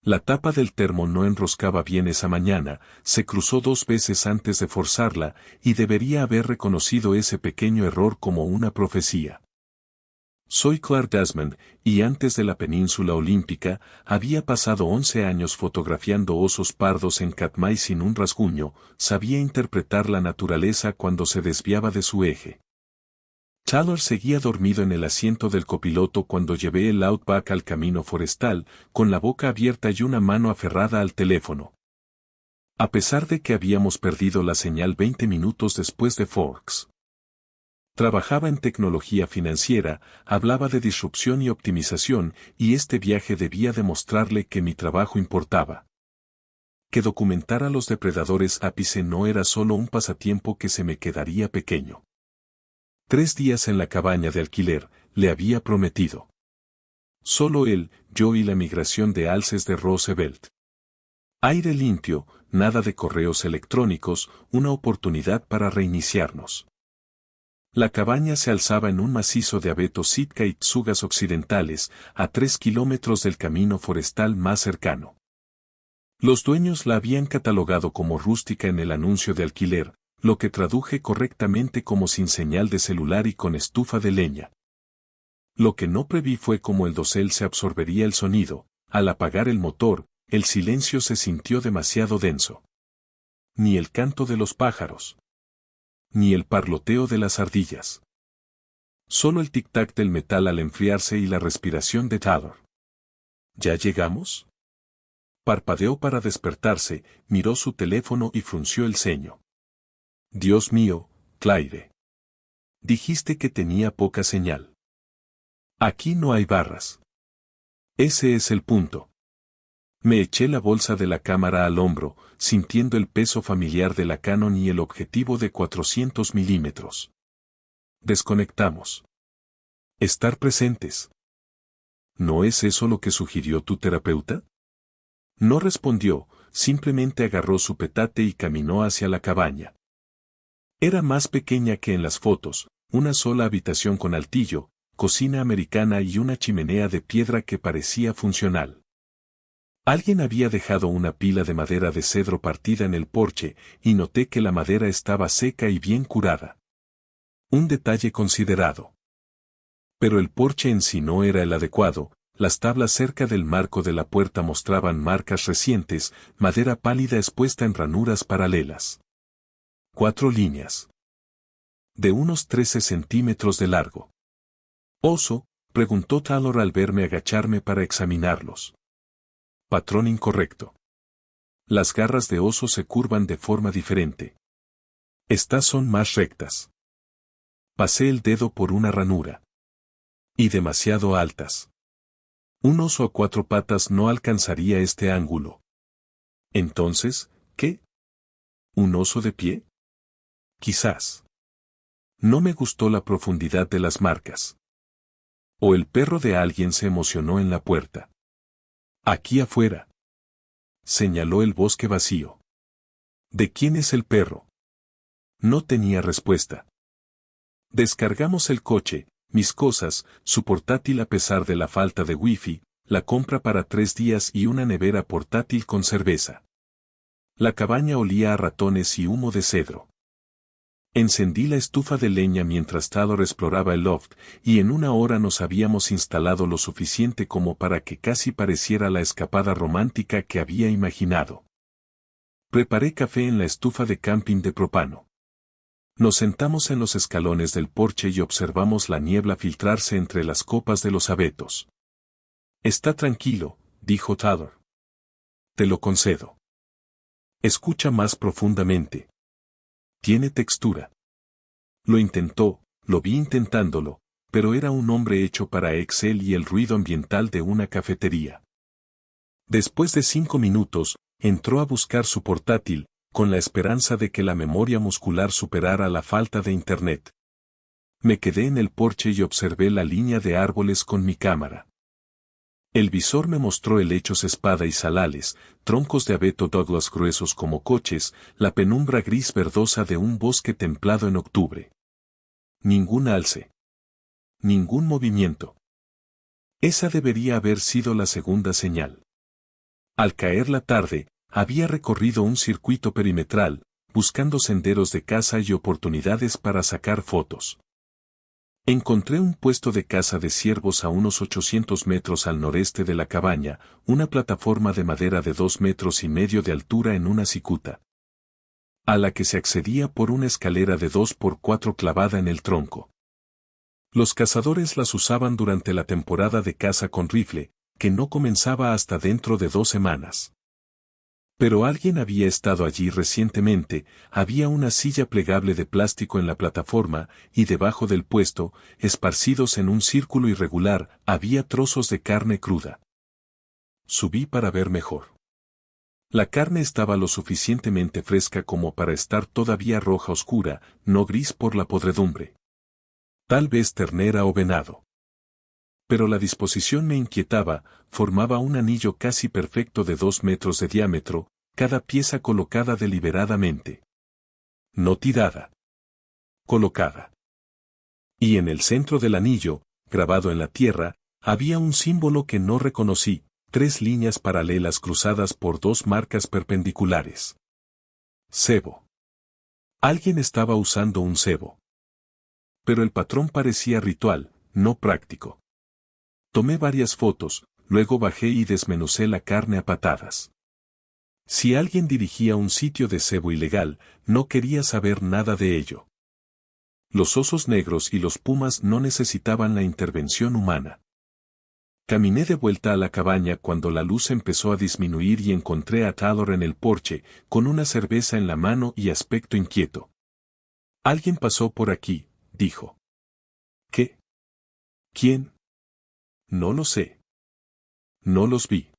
La tapa del termo no enroscaba bien esa mañana, se cruzó 2 veces antes de forzarla, y debería haber reconocido ese pequeño error como una profecía. Soy Clark Desmond, y antes de la península olímpica, había pasado 11 años fotografiando osos pardos en Katmai sin un rasguño, sabía interpretar la naturaleza cuando se desviaba de su eje. Taylor seguía dormido en el asiento del copiloto cuando llevé el Outback al camino forestal, con la boca abierta y una mano aferrada al teléfono. A pesar de que habíamos perdido la señal 20 minutos después de Forks. Trabajaba en tecnología financiera, hablaba de disrupción y optimización, y este viaje debía demostrarle que mi trabajo importaba. Que documentar a los depredadores ápice no era solo un pasatiempo que se me quedaría pequeño. 3 días en la cabaña de alquiler, le había prometido. Solo él, yo y la migración de alces de Roosevelt. Aire limpio, nada de correos electrónicos, una oportunidad para reiniciarnos. La cabaña se alzaba en un macizo de abetos Sitka y tsugas occidentales, a 3 kilómetros del camino forestal más cercano. Los dueños la habían catalogado como rústica en el anuncio de alquiler, lo que traduje correctamente como sin señal de celular y con estufa de leña. Lo que no preví fue cómo el dosel se absorbería el sonido. Al apagar el motor, el silencio se sintió demasiado denso. Ni el canto de los pájaros. Ni el parloteo de las ardillas. Solo el tic-tac del metal al enfriarse y la respiración de Taylor. ¿Ya llegamos? Parpadeó para despertarse, miró su teléfono y frunció el ceño. Dios mío, Claire. Dijiste que tenía poca señal. Aquí no hay barras. Ese es el punto. Me eché la bolsa de la cámara al hombro, sintiendo el peso familiar de la Canon y el objetivo de 400 milímetros. Desconectamos. Estar presentes. ¿No es eso lo que sugirió tu terapeuta? No respondió, simplemente agarró su petate y caminó hacia la cabaña. Era más pequeña que en las fotos, una sola habitación con altillo, cocina americana y una chimenea de piedra que parecía funcional. Alguien había dejado una pila de madera de cedro partida en el porche, y noté que la madera estaba seca y bien curada. Un detalle considerado. Pero el porche en sí no era el adecuado, las tablas cerca del marco de la puerta mostraban marcas recientes, madera pálida expuesta en ranuras paralelas. 4 líneas. De unos 13 centímetros de largo. ¿Oso?, preguntó Taylor al verme agacharme para examinarlos. Patrón incorrecto. Las garras de oso se curvan de forma diferente. Estas son más rectas. Pasé el dedo por una ranura. Y demasiado altas. Un oso a 4 patas no alcanzaría este ángulo. Entonces, ¿qué? ¿Un oso de pie? Quizás. No me gustó la profundidad de las marcas. O el perro de alguien se emocionó en la puerta. Aquí afuera. Señaló el bosque vacío. ¿De quién es el perro? No tenía respuesta. Descargamos el coche, mis cosas, su portátil a pesar de la falta de wifi, la compra para 3 días y una nevera portátil con cerveza. La cabaña olía a ratones y humo de cedro. Encendí la estufa de leña mientras Taylor exploraba el loft, y en 1 hora nos habíamos instalado lo suficiente como para que casi pareciera la escapada romántica que había imaginado. Preparé café en la estufa de camping de propano. Nos sentamos en los escalones del porche y observamos la niebla filtrarse entre las copas de los abetos. Está tranquilo, dijo Taylor. Te lo concedo. Escucha más profundamente. Tiene textura. Lo intentó, lo vi intentándolo, pero era un hombre hecho para Excel y el ruido ambiental de una cafetería. Después de 5 minutos, entró a buscar su portátil, con la esperanza de que la memoria muscular superara la falta de internet. Me quedé en el porche y observé la línea de árboles con mi cámara. El visor me mostró helechos espada y salales, troncos de abeto Douglas gruesos como coches, la penumbra gris verdosa de un bosque templado en octubre. Ningún alce. Ningún movimiento. Esa debería haber sido la segunda señal. Al caer la tarde, había recorrido un circuito perimetral, buscando senderos de caza y oportunidades para sacar fotos. Encontré un puesto de caza de ciervos a unos 800 metros al noreste de la cabaña, una plataforma de madera de 2,5 metros de altura en una cicuta, a la que se accedía por una escalera de 2 por 4 clavada en el tronco. Los cazadores las usaban durante la temporada de caza con rifle, que no comenzaba hasta dentro de 2 semanas. Pero alguien había estado allí recientemente, había una silla plegable de plástico en la plataforma, y debajo del puesto, esparcidos en un círculo irregular, había trozos de carne cruda. Subí para ver mejor. La carne estaba lo suficientemente fresca como para estar todavía roja oscura, no gris por la podredumbre. Tal vez ternera o venado. Pero la disposición me inquietaba, formaba un anillo casi perfecto de 2 metros de diámetro, cada pieza colocada deliberadamente. No tirada. Colocada. Y en el centro del anillo, grabado en la tierra, había un símbolo que no reconocí, 3 líneas paralelas cruzadas por 2 marcas perpendiculares. Cebo. Alguien estaba usando un cebo. Pero el patrón parecía ritual, no práctico. Tomé varias fotos, luego bajé y desmenucé la carne a patadas. Si alguien dirigía un sitio de cebo ilegal, no quería saber nada de ello. Los osos negros y los pumas no necesitaban la intervención humana. Caminé de vuelta a la cabaña cuando la luz empezó a disminuir y encontré a Taylor en el porche, con una cerveza en la mano y aspecto inquieto. «Alguien pasó por aquí», dijo. «¿Qué? ¿Quién?» «No lo sé. No los vi.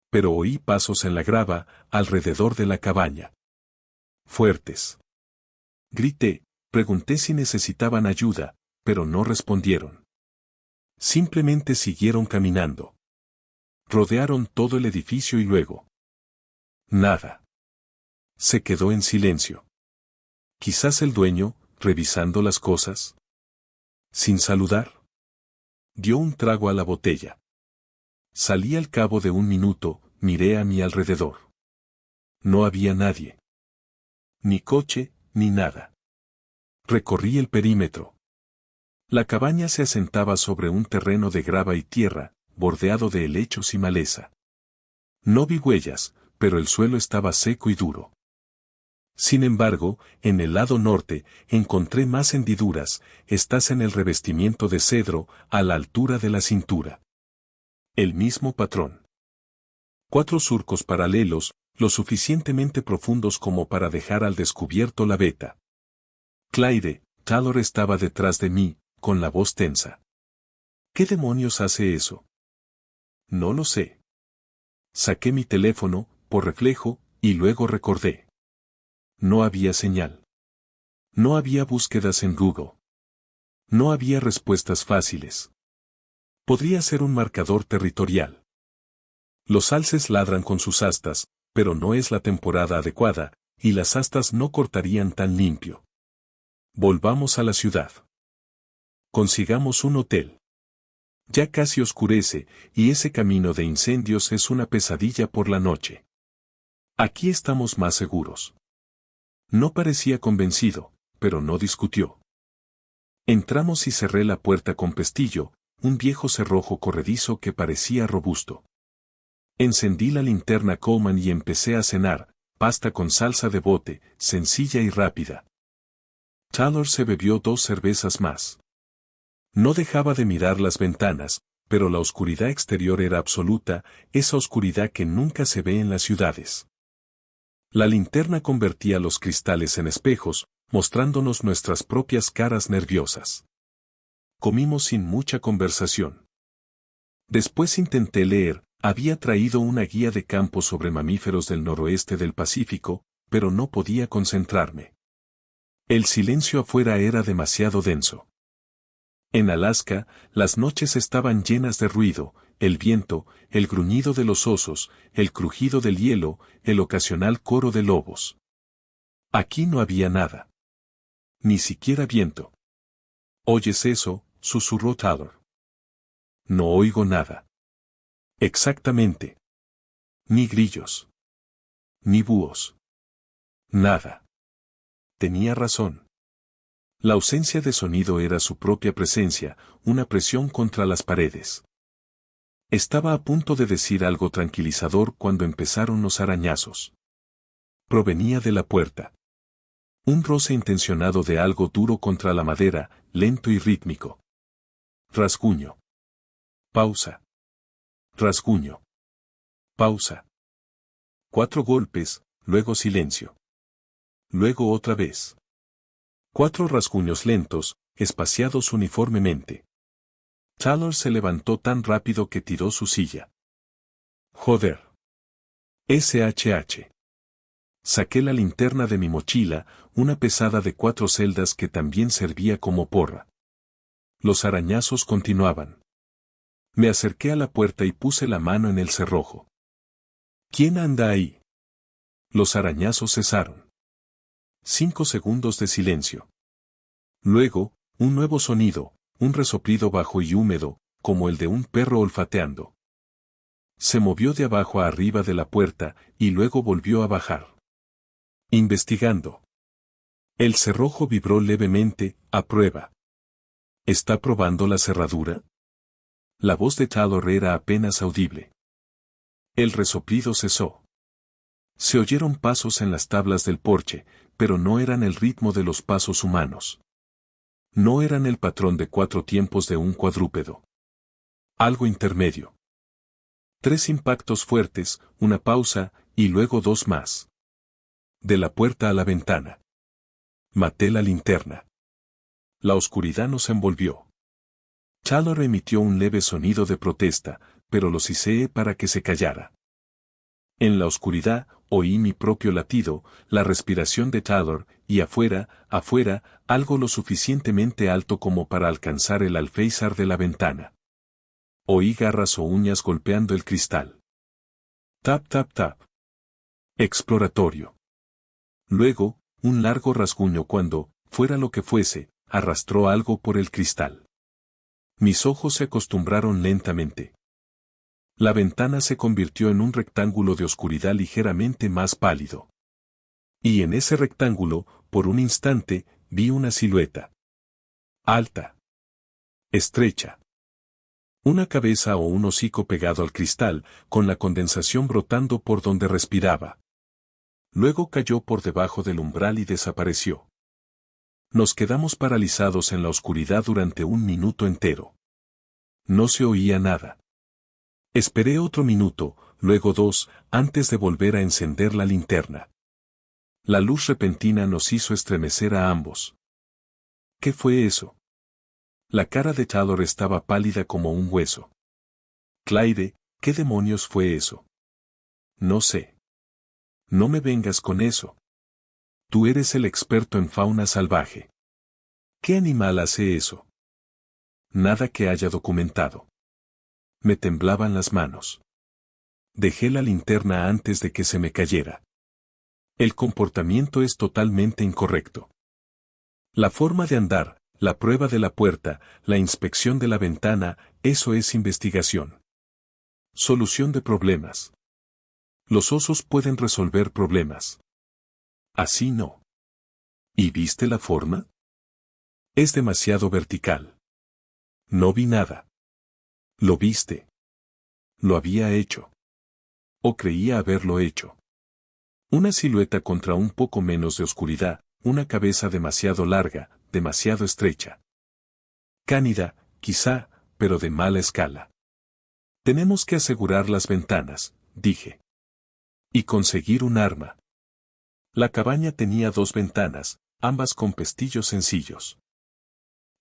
Pero oí pasos en la grava, alrededor de la cabaña. Fuertes. Grité, pregunté si necesitaban ayuda, pero no respondieron. Simplemente siguieron caminando. Rodearon todo el edificio y luego. Nada. Se quedó en silencio. Quizás el dueño, revisando las cosas. Sin saludar. Dio un trago a la botella. Salí al cabo de un minuto, miré a mi alrededor. No había nadie. Ni coche, ni nada. Recorrí el perímetro. La cabaña se asentaba sobre un terreno de grava y tierra, bordeado de helechos y maleza. No vi huellas, pero el suelo estaba seco y duro. Sin embargo, en el lado norte, encontré más hendiduras, estas en el revestimiento de cedro, a la altura de la cintura. El mismo patrón. 4 surcos paralelos, lo suficientemente profundos como para dejar al descubierto la veta. Clyde, Taylor estaba detrás de mí, con la voz tensa. ¿Qué demonios hace eso? No lo sé. Saqué mi teléfono, por reflejo, y luego recordé. No había señal. No había búsquedas en Google. No había respuestas fáciles. Podría ser un marcador territorial. Los alces ladran con sus astas, pero no es la temporada adecuada, y las astas no cortarían tan limpio. Volvamos a la ciudad. Consigamos un hotel. Ya casi oscurece, y ese camino de incendios es una pesadilla por la noche. Aquí estamos más seguros. No parecía convencido, pero no discutió. Entramos y cerré la puerta con pestillo, un viejo cerrojo corredizo que parecía robusto. Encendí la linterna Coleman y empecé a cenar, pasta con salsa de bote, sencilla y rápida. Taylor se bebió 2 cervezas más. No dejaba de mirar las ventanas, pero la oscuridad exterior era absoluta, esa oscuridad que nunca se ve en las ciudades. La linterna convertía los cristales en espejos, mostrándonos nuestras propias caras nerviosas. Comimos sin mucha conversación. Después intenté leer, había traído una guía de campo sobre mamíferos del noroeste del Pacífico, pero no podía concentrarme. El silencio afuera era demasiado denso. En Alaska, las noches estaban llenas de ruido, el viento, el gruñido de los osos, el crujido del hielo, el ocasional coro de lobos. Aquí no había nada. Ni siquiera viento. ¿Oyes eso?, susurró Taylor. No oigo nada. Exactamente. Ni grillos. Ni búhos. Nada. Tenía razón. La ausencia de sonido era su propia presencia, una presión contra las paredes. Estaba a punto de decir algo tranquilizador cuando empezaron los arañazos. Provenía de la puerta. Un roce intencionado de algo duro contra la madera, lento y rítmico. Rasguño. Pausa. Rasguño. Pausa. 4 golpes, luego silencio. Luego otra vez. 4 rasguños lentos, espaciados uniformemente. Taylor se levantó tan rápido que tiró su silla. Joder. SHH. Saqué la linterna de mi mochila, una pesada de 4 celdas que también servía como porra. Los arañazos continuaban. Me acerqué a la puerta y puse la mano en el cerrojo. ¿Quién anda ahí? Los arañazos cesaron. 5 segundos de silencio. Luego, un nuevo sonido, un resoplido bajo y húmedo, como el de un perro olfateando. Se movió de abajo a arriba de la puerta, y luego volvió a bajar. Investigando. El cerrojo vibró levemente, a prueba. ¿Está probando la cerradura? La voz de Taylor era apenas audible. El resoplido cesó. Se oyeron pasos en las tablas del porche, pero no eran el ritmo de los pasos humanos. No eran el patrón de 4 tiempos de un cuadrúpedo. Algo intermedio. 3 impactos fuertes, una pausa, y luego 2 más. De la puerta a la ventana. Maté la linterna. La oscuridad nos envolvió. Taylor emitió un leve sonido de protesta, pero lo siseé para que se callara. En la oscuridad, oí mi propio latido, la respiración de Taylor, y afuera, algo lo suficientemente alto como para alcanzar el alféizar de la ventana. Oí garras o uñas golpeando el cristal. Tap tap tap. Exploratorio. Luego, un largo rasguño cuando, fuera lo que fuese, arrastró algo por el cristal. Mis ojos se acostumbraron lentamente. La ventana se convirtió en un rectángulo de oscuridad ligeramente más pálido. Y en ese rectángulo, por un instante, vi una silueta. Alta. Estrecha. Una cabeza o un hocico pegado al cristal, con la condensación brotando por donde respiraba. Luego cayó por debajo del umbral y desapareció. Nos quedamos paralizados en la oscuridad durante 1 minuto entero. No se oía nada. Esperé otro minuto, luego 2, antes de volver a encender la linterna. La luz repentina nos hizo estremecer a ambos. ¿Qué fue eso? La cara de Taylor estaba pálida como un hueso. Clyde, ¿qué demonios fue eso? No sé. No me vengas con eso. Tú eres el experto en fauna salvaje. ¿Qué animal hace eso? Nada que haya documentado. Me temblaban las manos. Dejé la linterna antes de que se me cayera. El comportamiento es totalmente incorrecto. La forma de andar, la prueba de la puerta, la inspección de la ventana, eso es investigación. Solución de problemas. Los osos pueden resolver problemas. Así no. ¿Y viste la forma? Es demasiado vertical. No vi nada. ¿Lo viste? Lo había hecho. O creía haberlo hecho. Una silueta contra un poco menos de oscuridad, una cabeza demasiado larga, demasiado estrecha. Cánida, quizá, pero de mala escala. Tenemos que asegurar las ventanas, dije. Y conseguir un arma. La cabaña tenía 2 ventanas, ambas con pestillos sencillos.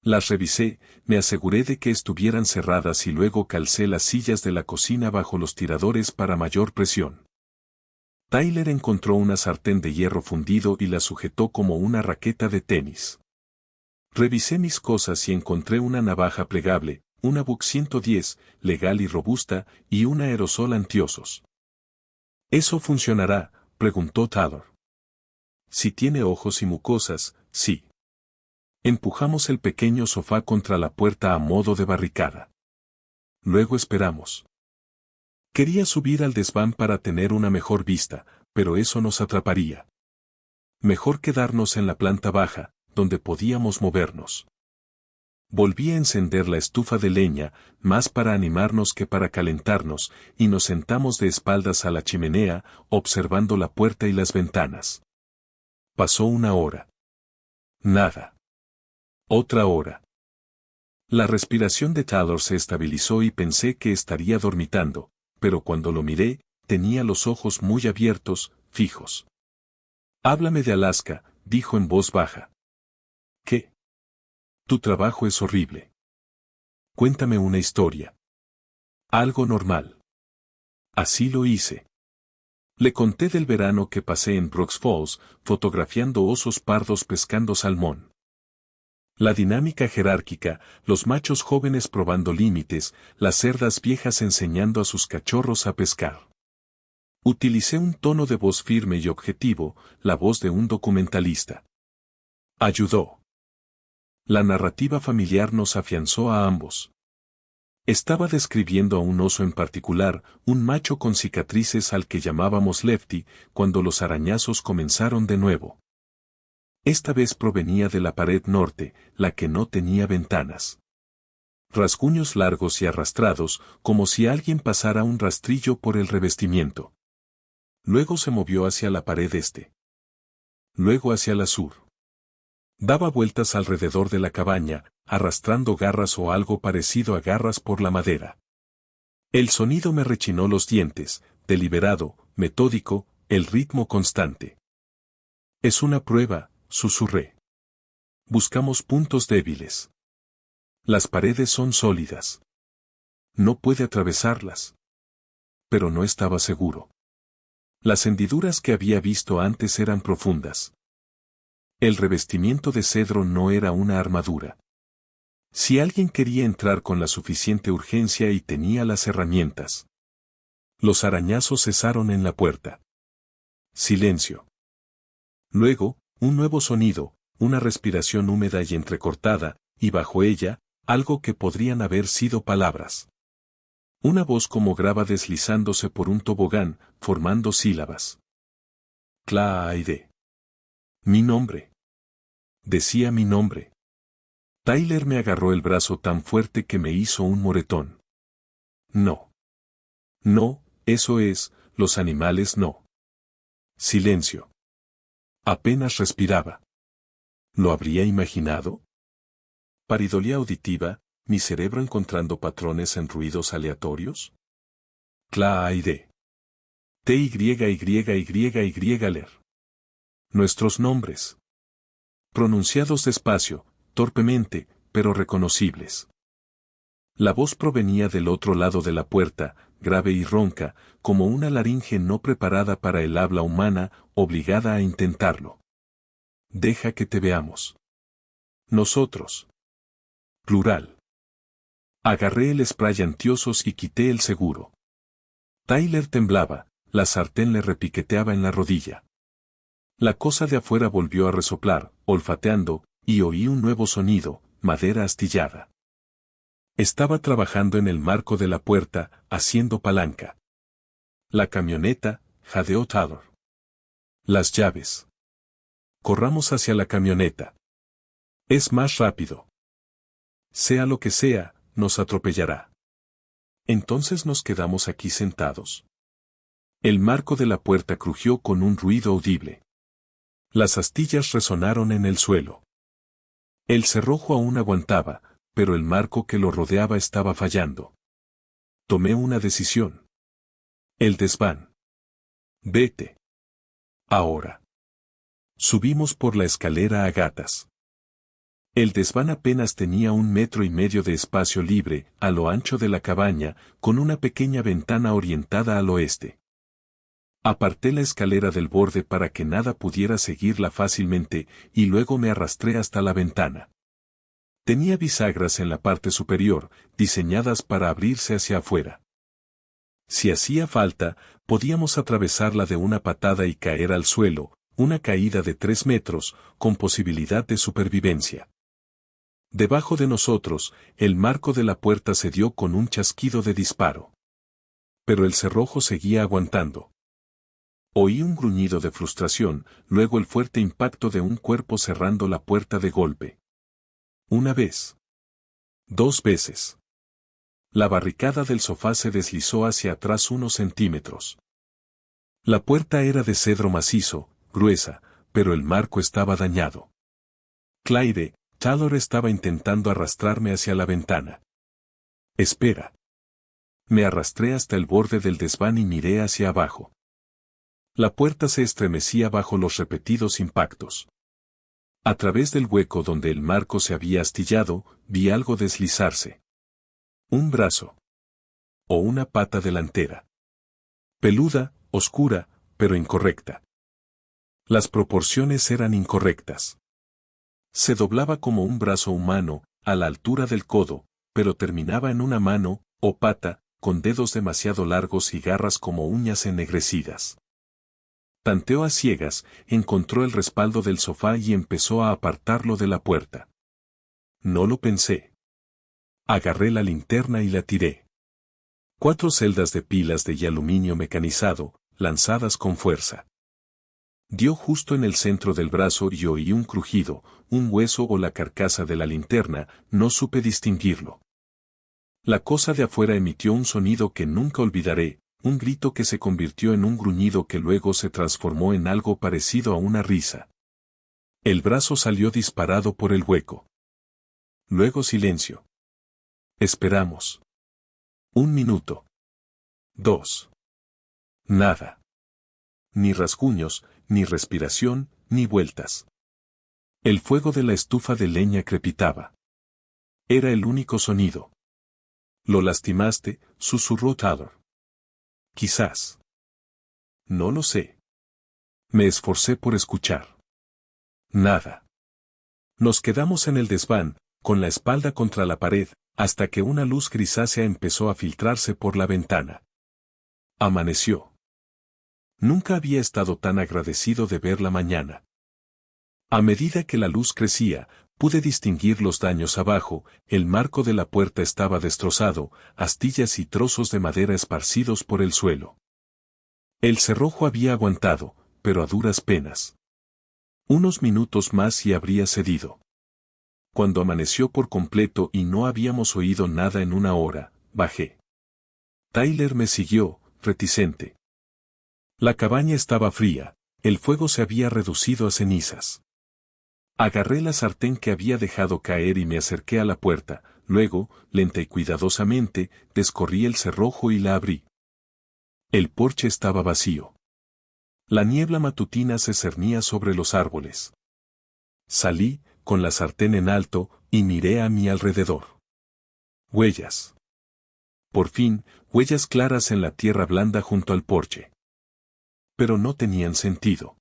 Las revisé, me aseguré de que estuvieran cerradas y luego calcé las sillas de la cocina bajo los tiradores para mayor presión. Tyler encontró una sartén de hierro fundido y la sujetó como una raqueta de tenis. Revisé mis cosas y encontré una navaja plegable, una Buck 110, legal y robusta, y un aerosol antiosos. ¿Eso funcionará?, preguntó Taylor. Si tiene ojos y mucosas, sí. Empujamos el pequeño sofá contra la puerta a modo de barricada. Luego esperamos. Quería subir al desván para tener una mejor vista, pero eso nos atraparía. Mejor quedarnos en la planta baja, donde podíamos movernos. Volví a encender la estufa de leña, más para animarnos que para calentarnos, y nos sentamos de espaldas a la chimenea, observando la puerta y las ventanas. Pasó una hora. Nada. Otra hora. La respiración de Taylor se estabilizó y pensé que estaría dormitando, pero cuando lo miré, tenía los ojos muy abiertos, fijos. Háblame de Alaska, dijo en voz baja. ¿Qué? Tu trabajo es horrible. Cuéntame una historia. Algo normal. Así lo hice. Le conté del verano que pasé en Brooks Falls, fotografiando osos pardos pescando salmón. La dinámica jerárquica, los machos jóvenes probando límites, las cerdas viejas enseñando a sus cachorros a pescar. Utilicé un tono de voz firme y objetivo, la voz de un documentalista. Ayudó. La narrativa familiar nos afianzó a ambos. Estaba describiendo a un oso en particular, un macho con cicatrices al que llamábamos Lefty, cuando los arañazos comenzaron de nuevo. Esta vez provenía de la pared norte, la que no tenía ventanas. Rasguños largos y arrastrados, como si alguien pasara un rastrillo por el revestimiento. Luego se movió hacia la pared este. Luego hacia la sur. Daba vueltas alrededor de la cabaña, arrastrando garras o algo parecido a garras por la madera. El sonido me rechinó los dientes, deliberado, metódico, el ritmo constante. Es una prueba, susurré. Buscamos puntos débiles. Las paredes son sólidas. No puede atravesarlas. Pero no estaba seguro. Las hendiduras que había visto antes eran profundas. El revestimiento de cedro no era una armadura. Si alguien quería entrar con la suficiente urgencia y tenía las herramientas. Los arañazos cesaron en la puerta. Silencio. Luego, un nuevo sonido, una respiración húmeda y entrecortada, y bajo ella, algo que podrían haber sido palabras. Una voz como grava deslizándose por un tobogán, formando sílabas. Clyde. Mi nombre. Decía mi nombre. Tyler me agarró el brazo tan fuerte que me hizo un moretón. No. No, eso es, los animales no. Silencio. Apenas respiraba. ¿Lo habría imaginado? Pareidolia auditiva, mi cerebro encontrando patrones en ruidos aleatorios. Clyde. T-Y-Y-Y-Y-Ler. Nuestros nombres. Pronunciados despacio, torpemente, pero reconocibles. La voz provenía del otro lado de la puerta, grave y ronca, como una laringe no preparada para el habla humana, obligada a intentarlo. Deja que te veamos. Nosotros. Plural. Agarré el spray antiosos y quité el seguro. Tyler temblaba, la sartén le repiqueteaba en la rodilla. La cosa de afuera volvió a resoplar, olfateando, y oí un nuevo sonido, madera astillada. Estaba trabajando en el marco de la puerta, haciendo palanca. La camioneta, jadeó Taylor. Las llaves. Corramos hacia la camioneta. Es más rápido. Sea lo que sea, nos atropellará. Entonces nos quedamos aquí sentados. El marco de la puerta crujió con un ruido audible. Las astillas resonaron en el suelo. El cerrojo aún aguantaba, pero el marco que lo rodeaba estaba fallando. Tomé una decisión. El desván. Vete. Ahora. Subimos por la escalera a gatas. El desván apenas tenía 1,5 metros de espacio libre, a lo ancho de la cabaña, con una pequeña ventana orientada al oeste. Aparté la escalera del borde para que nada pudiera seguirla fácilmente, y luego me arrastré hasta la ventana. Tenía bisagras en la parte superior, diseñadas para abrirse hacia afuera. Si hacía falta, podíamos atravesarla de una patada y caer al suelo, una caída de 3 metros, con posibilidad de supervivencia. Debajo de nosotros, el marco de la puerta se dio con un chasquido de disparo. Pero el cerrojo seguía aguantando. Oí un gruñido de frustración, luego el fuerte impacto de un cuerpo cerrando la puerta de golpe. Una vez. 2 veces. La barricada del sofá se deslizó hacia atrás unos centímetros. La puerta era de cedro macizo, gruesa, pero el marco estaba dañado. Claire, Taylor estaba intentando arrastrarme hacia la ventana. Espera. Me arrastré hasta el borde del desván y miré hacia abajo. La puerta se estremecía bajo los repetidos impactos. A través del hueco donde el marco se había astillado, vi algo deslizarse. Un brazo. O una pata delantera. Peluda, oscura, pero incorrecta. Las proporciones eran incorrectas. Se doblaba como un brazo humano, a la altura del codo, pero terminaba en una mano, o pata, con dedos demasiado largos y garras como uñas ennegrecidas. Tanteó a ciegas, encontró el respaldo del sofá y empezó a apartarlo de la puerta. No lo pensé. Agarré la linterna y la tiré. 4 celdas de pilas de aluminio mecanizado, lanzadas con fuerza. Dio justo en el centro del brazo y oí un crujido, un hueso o la carcasa de la linterna, no supe distinguirlo. La cosa de afuera emitió un sonido que nunca olvidaré, un grito que se convirtió en un gruñido que luego se transformó en algo parecido a una risa. El brazo salió disparado por el hueco. Luego silencio. Esperamos. 1 minuto. 2. Nada. Ni rasguños, ni respiración, ni vueltas. El fuego de la estufa de leña crepitaba. Era el único sonido. «Lo lastimaste», susurró Taylor. Quizás. No lo sé. Me esforcé por escuchar. Nada. Nos quedamos en el desván, con la espalda contra la pared, hasta que una luz grisácea empezó a filtrarse por la ventana. Amaneció. Nunca había estado tan agradecido de ver la mañana. A medida que la luz crecía, pude distinguir los daños abajo, el marco de la puerta estaba destrozado, astillas y trozos de madera esparcidos por el suelo. El cerrojo había aguantado, pero a duras penas. Unos minutos más y habría cedido. Cuando amaneció por completo y no habíamos oído nada en 1 hora, bajé. Tyler me siguió, reticente. La cabaña estaba fría, el fuego se había reducido a cenizas. Agarré la sartén que había dejado caer y me acerqué a la puerta, luego, lenta y cuidadosamente, descorrí el cerrojo y la abrí. El porche estaba vacío. La niebla matutina se cernía sobre los árboles. Salí, con la sartén en alto, y miré a mi alrededor. Huellas. Por fin, huellas claras en la tierra blanda junto al porche. Pero no tenían sentido.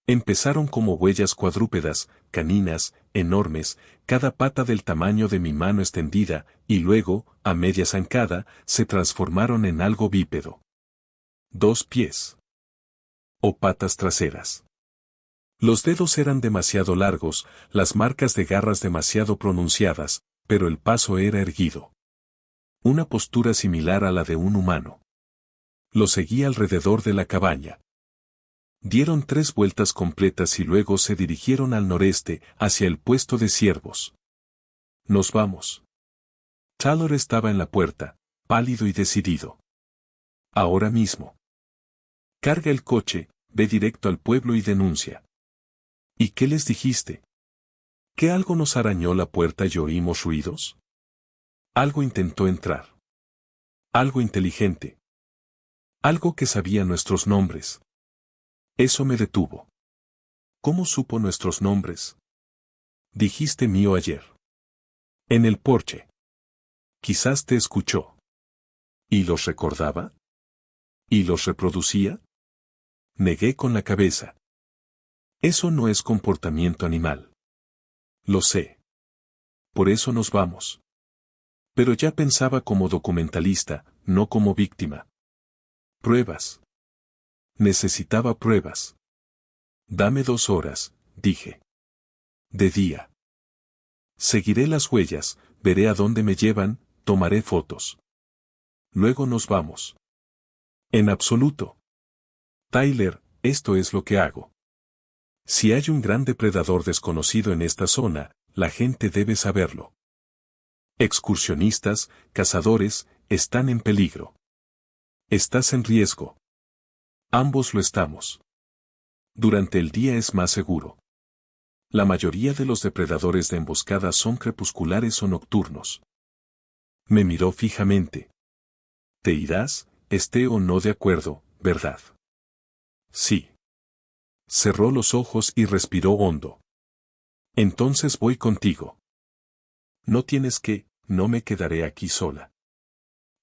Empezaron como huellas cuadrúpedas, caninas, enormes, cada pata del tamaño de mi mano extendida, y luego, a media zancada, se transformaron en algo bípedo. 2 pies. O patas traseras. Los dedos eran demasiado largos, las marcas de garras demasiado pronunciadas, pero el paso era erguido. Una postura similar a la de un humano. Lo seguí alrededor de la cabaña. Dieron 3 vueltas completas y luego se dirigieron al noreste, hacia el puesto de ciervos. Nos vamos. Taylor estaba en la puerta, pálido y decidido. Ahora mismo. Carga el coche, ve directo al pueblo y denuncia. ¿Y qué les dijiste? ¿Que algo nos arañó la puerta y oímos ruidos? Algo intentó entrar. Algo inteligente. Algo que sabía nuestros nombres. Eso me detuvo. ¿Cómo supo nuestros nombres? Dijiste mío ayer. En el porche. Quizás te escuchó. ¿Y los recordaba? ¿Y los reproducía? Negué con la cabeza. Eso no es comportamiento animal. Lo sé. Por eso nos vamos. Pero ya pensaba como documentalista, no como víctima. Pruebas. Necesitaba pruebas. Dame 2 horas, dije. De día. Seguiré las huellas, veré a dónde me llevan, tomaré fotos. Luego nos vamos. En absoluto. Tyler, esto es lo que hago. Si hay un gran depredador desconocido en esta zona, la gente debe saberlo. Excursionistas, cazadores, están en peligro. Estás en riesgo. Ambos lo estamos. Durante el día es más seguro. La mayoría de los depredadores de emboscada son crepusculares o nocturnos. Me miró fijamente. Te irás, esté o no de acuerdo, ¿verdad? Sí. Cerró los ojos y respiró hondo. Entonces voy contigo. No tienes que, no me quedaré aquí sola.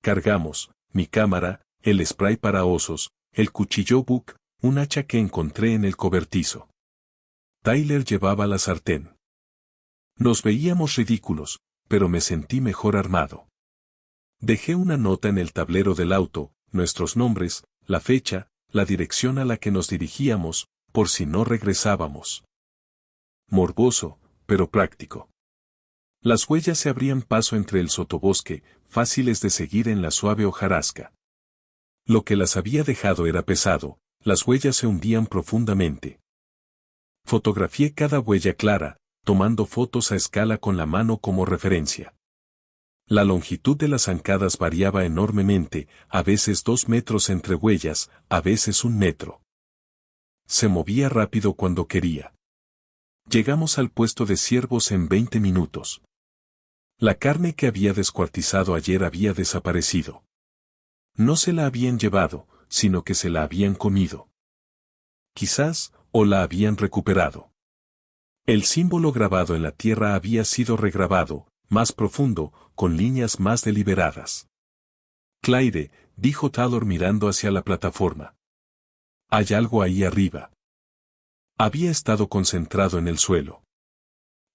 Cargamos, mi cámara, el spray para osos, el cuchillo Buck, un hacha que encontré en el cobertizo. Tyler llevaba la sartén. Nos veíamos ridículos, pero me sentí mejor armado. Dejé una nota en el tablero del auto, nuestros nombres, la fecha, la dirección a la que nos dirigíamos, por si no regresábamos. Morboso, pero práctico. Las huellas se abrían paso entre el sotobosque, fáciles de seguir en la suave hojarasca. Lo que las había dejado era pesado, las huellas se hundían profundamente. Fotografié cada huella clara, tomando fotos a escala con la mano como referencia. La longitud de las zancadas variaba enormemente, a veces 2 metros entre huellas, a veces 1 metro. Se movía rápido cuando quería. Llegamos al puesto de ciervos en 20 minutos. La carne que había descuartizado ayer había desaparecido. No se la habían llevado, sino que se la habían comido. Quizás, o la habían recuperado. El símbolo grabado en la tierra había sido regrabado, más profundo, con líneas más deliberadas. Claire, dijo Taylor mirando hacia la plataforma. Hay algo ahí arriba. Había estado concentrado en el suelo.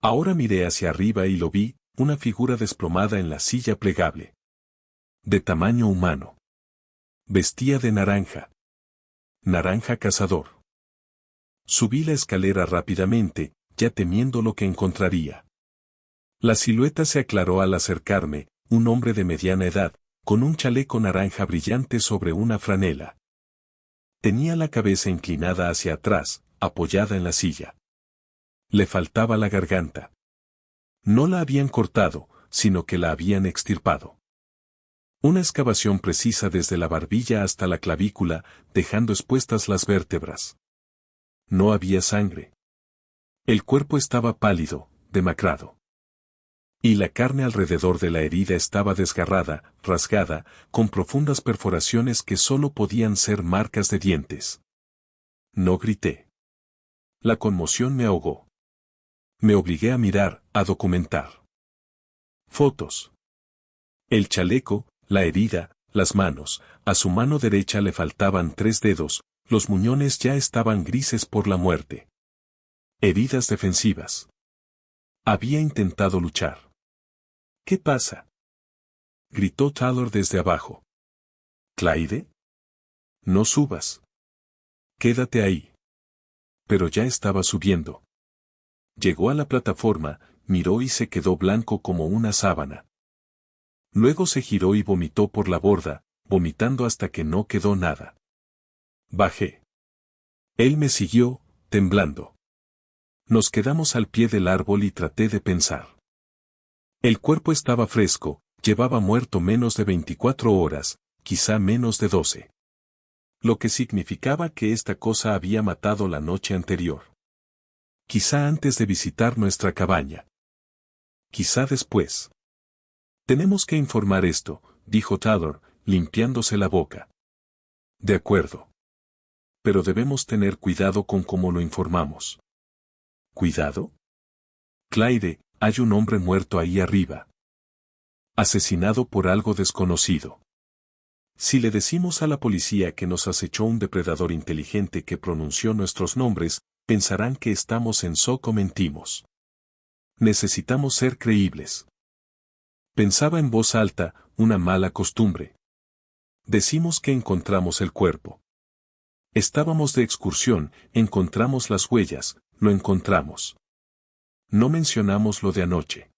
Ahora miré hacia arriba y lo vi, una figura desplomada en la silla plegable. De tamaño humano. Vestía de naranja. Naranja cazador. Subí la escalera rápidamente, ya temiendo lo que encontraría. La silueta se aclaró al acercarme, un hombre de mediana edad, con un chaleco naranja brillante sobre una franela. Tenía la cabeza inclinada hacia atrás, apoyada en la silla. Le faltaba la garganta. No la habían cortado, sino que la habían extirpado. Una excavación precisa desde la barbilla hasta la clavícula, dejando expuestas las vértebras. No había sangre. El cuerpo estaba pálido, demacrado. Y la carne alrededor de la herida estaba desgarrada, rasgada, con profundas perforaciones que solo podían ser marcas de dientes. No grité. La conmoción me ahogó. Me obligué a mirar, a documentar. Fotos. El chaleco, la herida, las manos, a su mano derecha le faltaban 3 dedos, los muñones ya estaban grises por la muerte. Heridas defensivas. Había intentado luchar. ¿Qué pasa?, gritó Taylor desde abajo. ¿Claire? No subas. Quédate ahí. Pero ya estaba subiendo. Llegó a la plataforma, miró y se quedó blanco como una sábana. Luego se giró y vomitó por la borda, vomitando hasta que no quedó nada. Bajé. Él me siguió, temblando. Nos quedamos al pie del árbol y traté de pensar. El cuerpo estaba fresco, llevaba muerto menos de 24 horas, quizá menos de 12. Lo que significaba que esta cosa había matado la noche anterior. Quizá antes de visitar nuestra cabaña. Quizá después. Tenemos que informar esto, dijo Taylor, limpiándose la boca. De acuerdo. Pero debemos tener cuidado con cómo lo informamos. ¿Cuidado? Claire, hay un hombre muerto ahí arriba. Asesinado por algo desconocido. Si le decimos a la policía que nos acechó un depredador inteligente que pronunció nuestros nombres, pensarán que estamos en Soco mentimos. Necesitamos ser creíbles. Pensaba en voz alta, una mala costumbre. Decimos que encontramos el cuerpo. Estábamos de excursión, encontramos las huellas, lo encontramos. No mencionamos lo de anoche.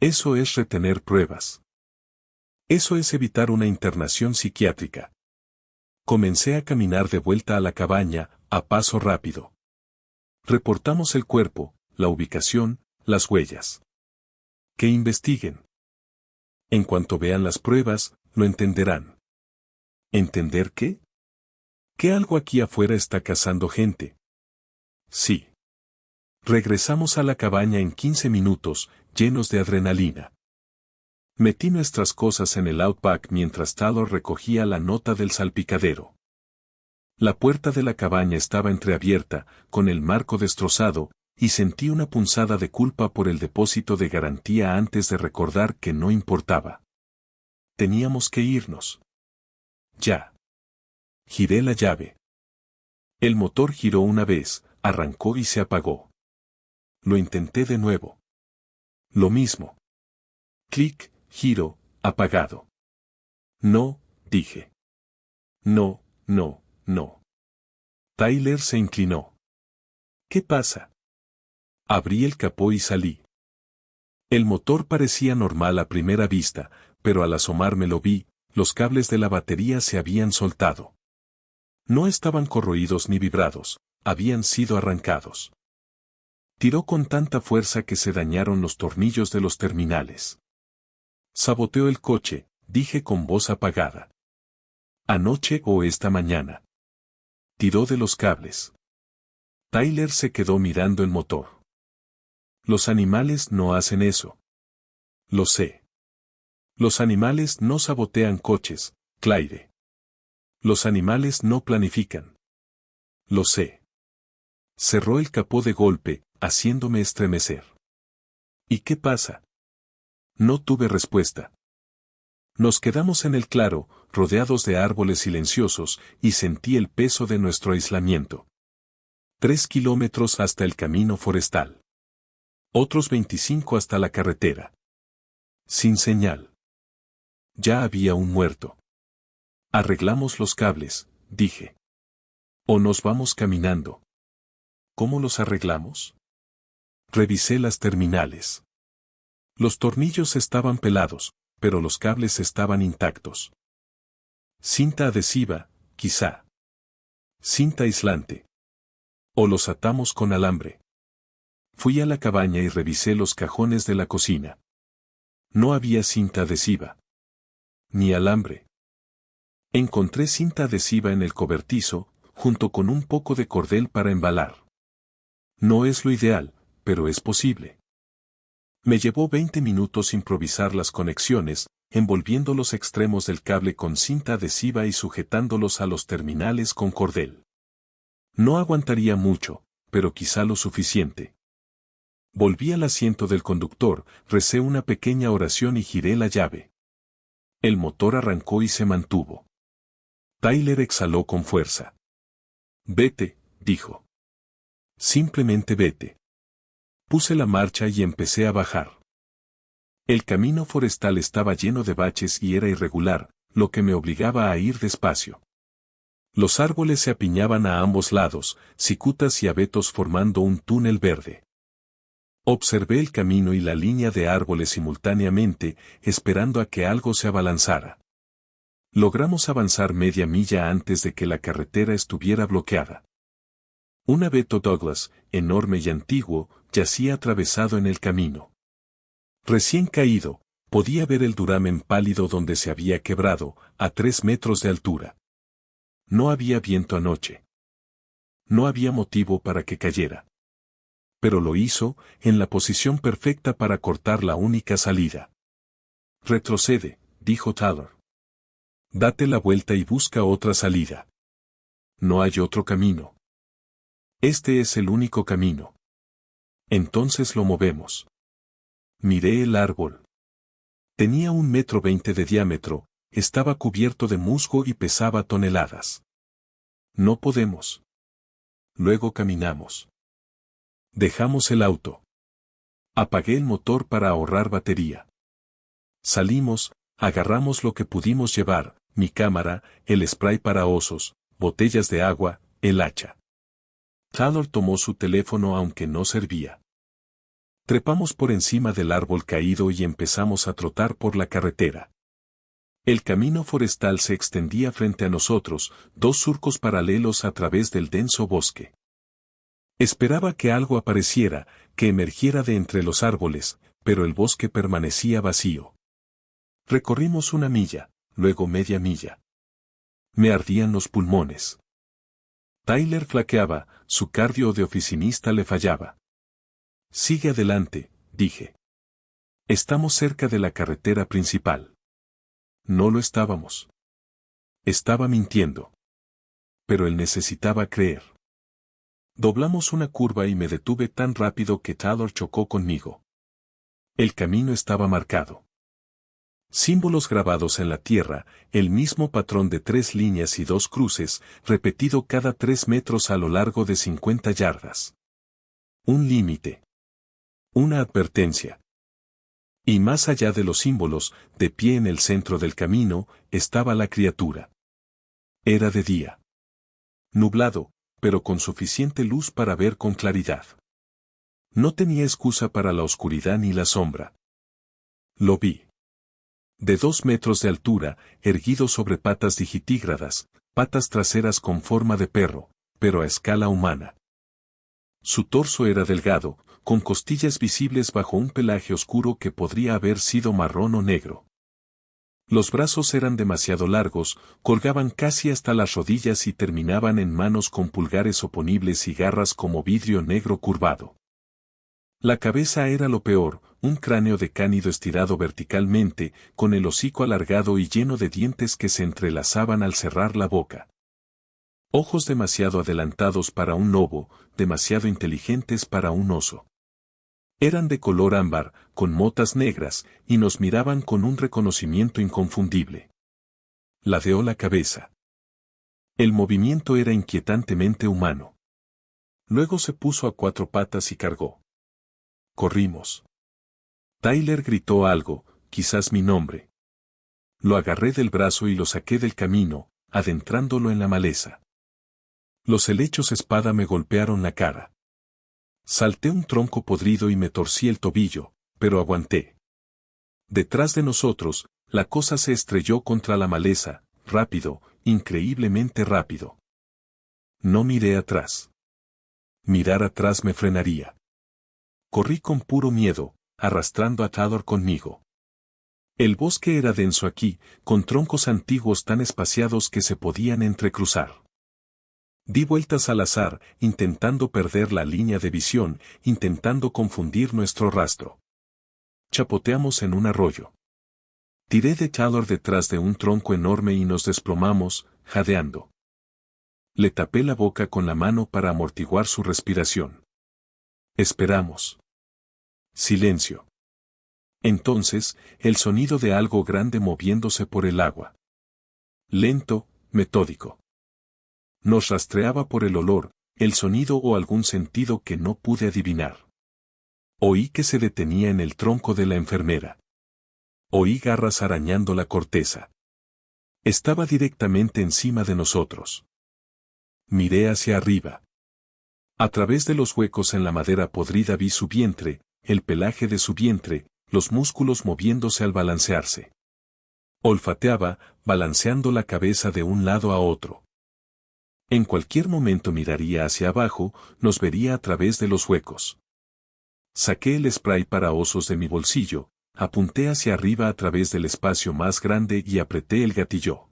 Eso es retener pruebas. Eso es evitar una internación psiquiátrica. Comencé a caminar de vuelta a la cabaña, a paso rápido. Reportamos el cuerpo, la ubicación, las huellas. Que investiguen. En cuanto vean las pruebas, lo entenderán. ¿Entender qué? Que algo aquí afuera está cazando gente. Sí. Regresamos a la cabaña en 15 minutos, llenos de adrenalina. Metí nuestras cosas en el Outback mientras Taylor recogía la nota del salpicadero. La puerta de la cabaña estaba entreabierta, con el marco destrozado, y sentí una punzada de culpa por el depósito de garantía antes de recordar que no importaba. Teníamos que irnos. Ya. Giré la llave. El motor giró una vez, arrancó y se apagó. Lo intenté de nuevo. Lo mismo. Clic, giro, apagado. No, dije. No, no, no. Tyler se inclinó. ¿Qué pasa? Abrí el capó y salí. El motor parecía normal a primera vista, pero al asomarme lo vi, los cables de la batería se habían soltado. No estaban corroídos ni vibrados, habían sido arrancados. Tiró con tanta fuerza que se dañaron los tornillos de los terminales. Saboteó el coche, dije con voz apagada. Anoche o esta mañana. Tiró de los cables. Tyler se quedó mirando el motor. Los animales no hacen eso. Lo sé. Los animales no sabotean coches, Claire. Los animales no planifican. Lo sé. Cerró el capó de golpe, haciéndome estremecer. ¿Y qué pasa? No tuve respuesta. Nos quedamos en el claro, rodeados de árboles silenciosos, y sentí el peso de nuestro aislamiento. 3 kilómetros hasta el camino forestal. Otros 25 hasta la carretera. Sin señal. Ya había un muerto. Arreglamos los cables, dije. O nos vamos caminando. ¿Cómo los arreglamos? Revisé las terminales. Los tornillos estaban pelados, pero los cables estaban intactos. Cinta adhesiva, quizá. Cinta aislante. O los atamos con alambre. Fui a la cabaña y revisé los cajones de la cocina. No había cinta adhesiva. Ni alambre. Encontré cinta adhesiva en el cobertizo, junto con un poco de cordel para embalar. No es lo ideal, pero es posible. Me llevó 20 minutos improvisar las conexiones, envolviendo los extremos del cable con cinta adhesiva y sujetándolos a los terminales con cordel. No aguantaría mucho, pero quizá lo suficiente. Volví al asiento del conductor, recé una pequeña oración y giré la llave. El motor arrancó y se mantuvo. Tyler exhaló con fuerza. Vete, dijo. Simplemente vete. Puse la marcha y empecé a bajar. El camino forestal estaba lleno de baches y era irregular, lo que me obligaba a ir despacio. Los árboles se apiñaban a ambos lados, cicutas y abetos formando un túnel verde. Observé el camino y la línea de árboles simultáneamente, esperando a que algo se abalanzara. Logramos avanzar media milla antes de que la carretera estuviera bloqueada. Un abeto Douglas, enorme y antiguo, yacía atravesado en el camino. Recién caído, podía ver el duramen pálido donde se había quebrado, a 3 metros de altura. No había viento anoche. No había motivo para que cayera. Pero lo hizo, en la posición perfecta para cortar la única salida. Retrocede, dijo Tyler. Date la vuelta y busca otra salida. No hay otro camino. Este es el único camino. Entonces lo movemos. Miré el árbol. Tenía 1,20 m de diámetro, estaba cubierto de musgo y pesaba toneladas. No podemos. Luego caminamos. Dejamos el auto. Apagué el motor para ahorrar batería. Salimos, agarramos lo que pudimos llevar, mi cámara, el spray para osos, botellas de agua, el hacha. Tyler tomó su teléfono aunque no servía. Trepamos por encima del árbol caído y empezamos a trotar por la carretera. El camino forestal se extendía frente a nosotros, dos surcos paralelos a través del denso bosque. Esperaba que algo apareciera, que emergiera de entre los árboles, pero el bosque permanecía vacío. Recorrimos 1 milla, luego media milla. Me ardían los pulmones. Tyler flaqueaba, su cardio de oficinista le fallaba. Sigue adelante, dije. Estamos cerca de la carretera principal. No lo estábamos. Estaba mintiendo. Pero él necesitaba creer. Doblamos una curva y me detuve tan rápido que Tyler chocó conmigo. El camino estaba marcado. Símbolos grabados en la tierra, el mismo patrón de 3 líneas y 2 cruces, repetido cada 3 metros a lo largo de 50 yardas. Un límite. Una advertencia. Y más allá de los símbolos, de pie en el centro del camino, estaba la criatura. Era de día. Nublado, pero con suficiente luz para ver con claridad. No tenía excusa para la oscuridad ni la sombra. Lo vi. De 2 metros de altura, erguido sobre patas digitígradas, patas traseras con forma de perro, pero a escala humana. Su torso era delgado, con costillas visibles bajo un pelaje oscuro que podría haber sido marrón o negro. Los brazos eran demasiado largos, colgaban casi hasta las rodillas y terminaban en manos con pulgares oponibles y garras como vidrio negro curvado. La cabeza era lo peor, un cráneo de cánido estirado verticalmente, con el hocico alargado y lleno de dientes que se entrelazaban al cerrar la boca. Ojos demasiado adelantados para un lobo, demasiado inteligentes para un oso. Eran de color ámbar, con motas negras, y nos miraban con un reconocimiento inconfundible. Ladeó la cabeza. El movimiento era inquietantemente humano. Luego se puso a 4 patas y cargó. Corrimos. Tyler gritó algo, quizás mi nombre. Lo agarré del brazo y lo saqué del camino, adentrándolo en la maleza. Los helechos espada me golpearon la cara. Salté un tronco podrido y me torcí el tobillo, pero aguanté. Detrás de nosotros, la cosa se estrelló contra la maleza, rápido, increíblemente rápido. No miré atrás. Mirar atrás me frenaría. Corrí con puro miedo, arrastrando a Tyler conmigo. El bosque era denso aquí, con troncos antiguos tan espaciados que se podían entrecruzar. Di vueltas al azar, intentando perder la línea de visión, intentando confundir nuestro rastro. Chapoteamos en un arroyo. Tiré de Tyler detrás de un tronco enorme y nos desplomamos, jadeando. Le tapé la boca con la mano para amortiguar su respiración. Esperamos. Silencio. Entonces, el sonido de algo grande moviéndose por el agua. Lento, metódico. Nos rastreaba por el olor, el sonido o algún sentido que no pude adivinar. Oí que se detenía en el tronco de la enfermera. Oí garras arañando la corteza. Estaba directamente encima de nosotros. Miré hacia arriba. A través de los huecos en la madera podrida vi su vientre, el pelaje de su vientre, los músculos moviéndose al balancearse. Olfateaba, balanceando la cabeza de un lado a otro. En cualquier momento miraría hacia abajo, nos vería a través de los huecos. Saqué el spray para osos de mi bolsillo, apunté hacia arriba a través del espacio más grande y apreté el gatillo.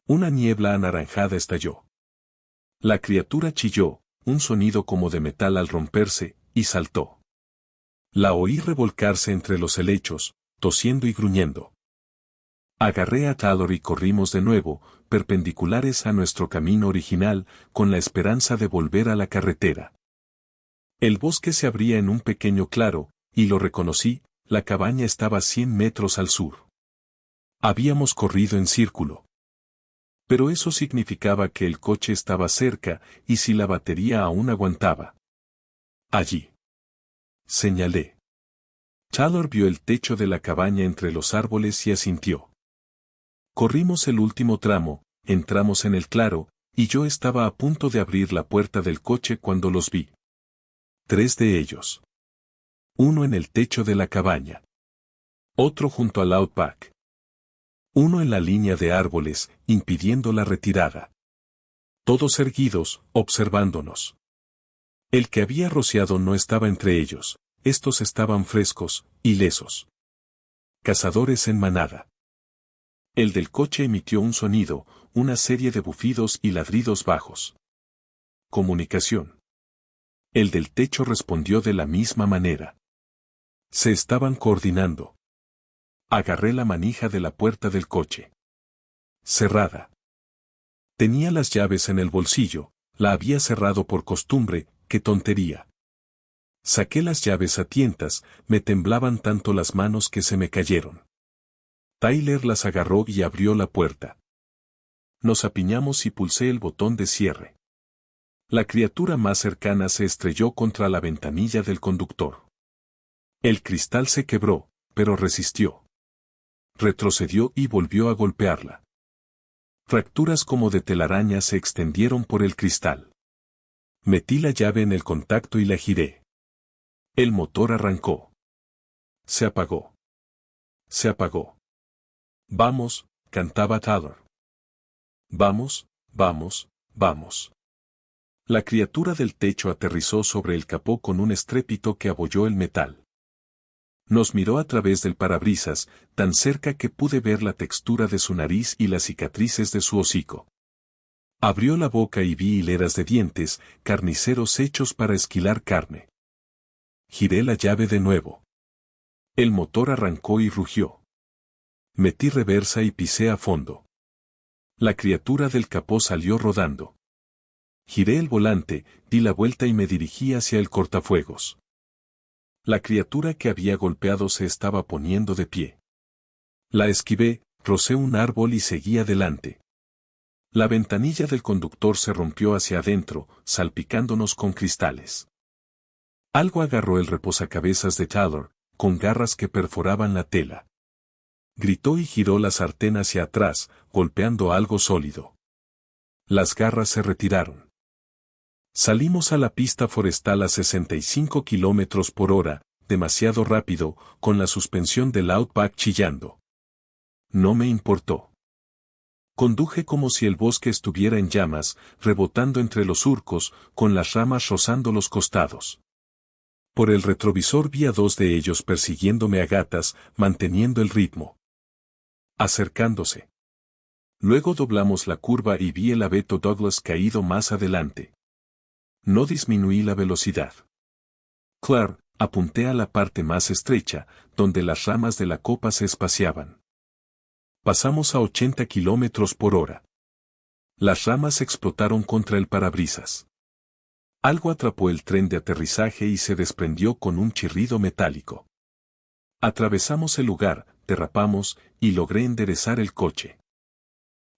Una niebla anaranjada estalló. La criatura chilló, un sonido como de metal al romperse, y saltó. La oí revolcarse entre los helechos, tosiendo y gruñendo. Agarré a Tyler y corrimos de nuevo, perpendiculares a nuestro camino original, con la esperanza de volver a la carretera. El bosque se abría en un pequeño claro, y lo reconocí, la cabaña estaba 100 metros al sur. Habíamos corrido en círculo. Pero eso significaba que el coche estaba cerca, y si la batería aún aguantaba. Allí. Señalé. Tyler vio el techo de la cabaña entre los árboles y asintió. Corrimos el último tramo, entramos en el claro, y yo estaba a punto de abrir la puerta del coche cuando los vi. 3 de ellos. Uno en el techo de la cabaña. Otro junto al outback. Uno en la línea de árboles, impidiendo la retirada. Todos erguidos, observándonos. El que había rociado no estaba entre ellos, estos estaban frescos, ilesos. Cazadores en manada. El del coche emitió un sonido, una serie de bufidos y ladridos bajos. Comunicación. El del techo respondió de la misma manera. Se estaban coordinando. Agarré la manija de la puerta del coche. Cerrada. Tenía las llaves en el bolsillo, la había cerrado por costumbre, qué tontería. Saqué las llaves a tientas, me temblaban tanto las manos que se me cayeron. Tyler las agarró y abrió la puerta. Nos apiñamos y pulsé el botón de cierre. La criatura más cercana se estrelló contra la ventanilla del conductor. El cristal se quebró, pero resistió. Retrocedió y volvió a golpearla. Fracturas como de telaraña se extendieron por el cristal. Metí la llave en el contacto y la giré. El motor arrancó. Se apagó. Se apagó. Vamos, cantaba Tyler. Vamos, vamos, vamos. La criatura del techo aterrizó sobre el capó con un estrépito que abolló el metal. Nos miró a través del parabrisas, tan cerca que pude ver la textura de su nariz y las cicatrices de su hocico. Abrió la boca y vi hileras de dientes, carniceros hechos para esquilar carne. Giré la llave de nuevo. El motor arrancó y rugió. Metí reversa y pisé a fondo. La criatura del capó salió rodando. Giré el volante, di la vuelta y me dirigí hacia el cortafuegos. La criatura que había golpeado se estaba poniendo de pie. La esquivé, rocé un árbol y seguí adelante. La ventanilla del conductor se rompió hacia adentro, salpicándonos con cristales. Algo agarró el reposacabezas de Tyler, con garras que perforaban la tela. Gritó y giró la sartén hacia atrás, golpeando algo sólido. Las garras se retiraron. Salimos a la pista forestal a 65 kilómetros por hora, demasiado rápido, con la suspensión del Outback chillando. No me importó. Conduje como si el bosque estuviera en llamas, rebotando entre los surcos, con las ramas rozando los costados. Por el retrovisor vi a dos de ellos persiguiéndome a gatas, manteniendo el ritmo. Acercándose. Luego doblamos la curva y vi el abeto Douglas caído más adelante. No disminuí la velocidad. Claro, apunté a la parte más estrecha, donde las ramas de la copa se espaciaban. Pasamos a 80 kilómetros por hora. Las ramas explotaron contra el parabrisas. Algo atrapó el tren de aterrizaje y se desprendió con un chirrido metálico. Atravesamos el lugar, derrapamos, y logré enderezar el coche.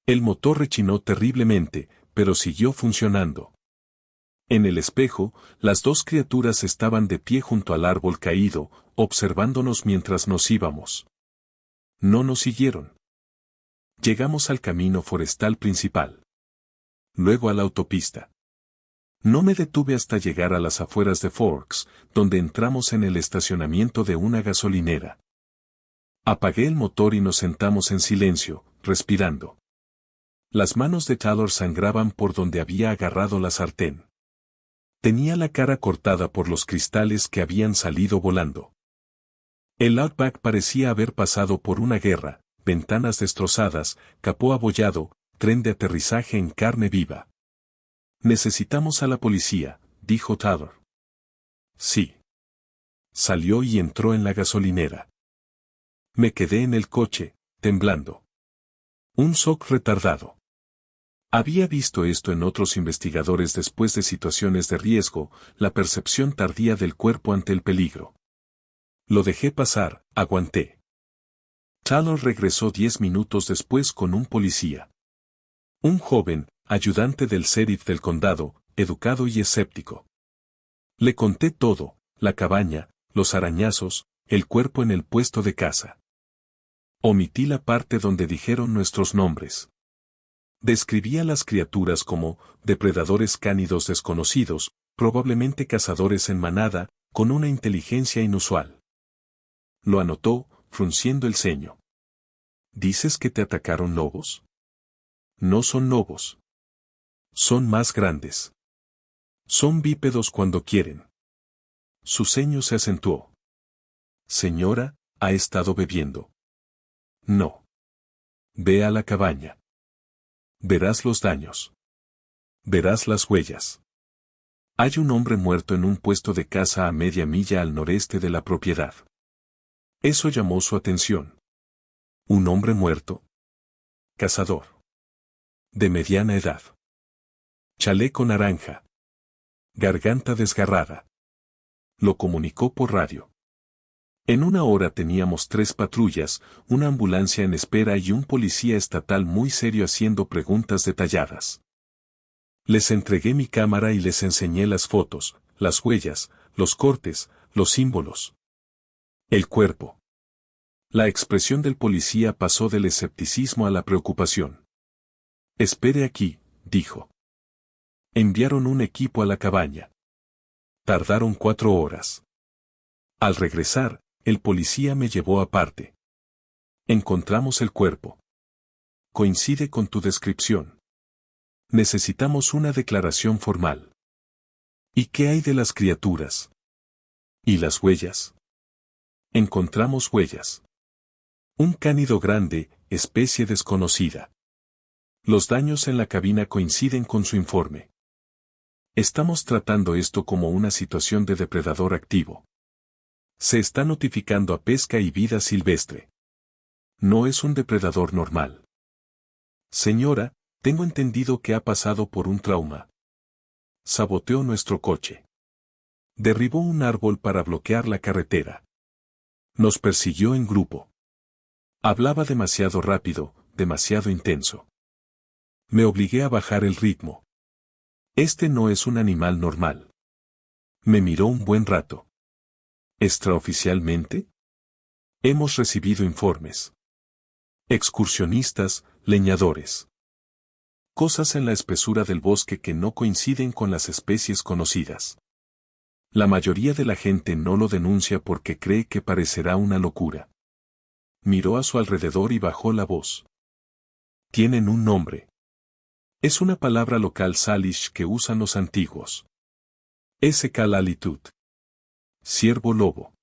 El motor rechinó terriblemente, pero siguió funcionando. En el espejo, las dos criaturas estaban de pie junto al árbol caído, observándonos mientras nos íbamos. No nos siguieron. Llegamos al camino forestal principal. Luego a la autopista. No me detuve hasta llegar a las afueras de Forks, donde entramos en el estacionamiento de una gasolinera. Apagué el motor y nos sentamos en silencio, respirando. Las manos de Tyler sangraban por donde había agarrado la sartén. Tenía la cara cortada por los cristales que habían salido volando. El Outback parecía haber pasado por una guerra, ventanas destrozadas, capó abollado, tren de aterrizaje en carne viva. Necesitamos a la policía, dijo Tyler. Sí. Salió y entró en la gasolinera. Me quedé en el coche, temblando. Un shock retardado. Había visto esto en otros investigadores después de situaciones de riesgo, la percepción tardía del cuerpo ante el peligro. Lo dejé pasar, aguanté. Tyler regresó 10 minutos después con un policía. Un joven, ayudante del sheriff del condado, educado y escéptico. Le conté todo, la cabaña, los arañazos, el cuerpo en el puesto de caza. Omití la parte donde dijeron nuestros nombres. Describía a las criaturas como depredadores cánidos desconocidos, probablemente cazadores en manada, con una inteligencia inusual. Lo anotó, frunciendo el ceño. ¿Dices que te atacaron lobos? No son lobos. Son más grandes. Son bípedos cuando quieren. Su ceño se acentuó. Señora, ¿ha estado bebiendo? No. Ve a la cabaña. Verás los daños. Verás las huellas. Hay un hombre muerto en un puesto de caza a media milla al noreste de la propiedad. Eso llamó su atención. ¿Un hombre muerto? Cazador. De mediana edad. Chaleco naranja. Garganta desgarrada. Lo comunicó por radio. En una hora teníamos 3 patrullas, una ambulancia en espera y un policía estatal muy serio haciendo preguntas detalladas. Les entregué mi cámara y les enseñé las fotos, las huellas, los cortes, los símbolos. El cuerpo. La expresión del policía pasó del escepticismo a la preocupación. Espere aquí, dijo. Enviaron un equipo a la cabaña. Tardaron 4 horas. Al regresar, el policía me llevó aparte. Encontramos el cuerpo. Coincide con tu descripción. Necesitamos una declaración formal. ¿Y qué hay de las criaturas? ¿Y las huellas? Encontramos huellas. Un cánido grande, especie desconocida. Los daños en la cabina coinciden con su informe. Estamos tratando esto como una situación de depredador activo. Se está notificando a pesca y vida silvestre. No es un depredador normal. Señora, tengo entendido que ha pasado por un trauma. Saboteó nuestro coche. Derribó un árbol para bloquear la carretera. Nos persiguió en grupo. Hablaba demasiado rápido, demasiado intenso. Me obligué a bajar el ritmo. Este no es un animal normal. Me miró un buen rato. ¿Extraoficialmente? Hemos recibido informes. Excursionistas, leñadores. Cosas en la espesura del bosque que no coinciden con las especies conocidas. La mayoría de la gente no lo denuncia porque cree que parecerá una locura. Miró a su alrededor y bajó la voz. Tienen un nombre. Es una palabra local salish que usan los antiguos. Escalalitud. Ciervo lobo.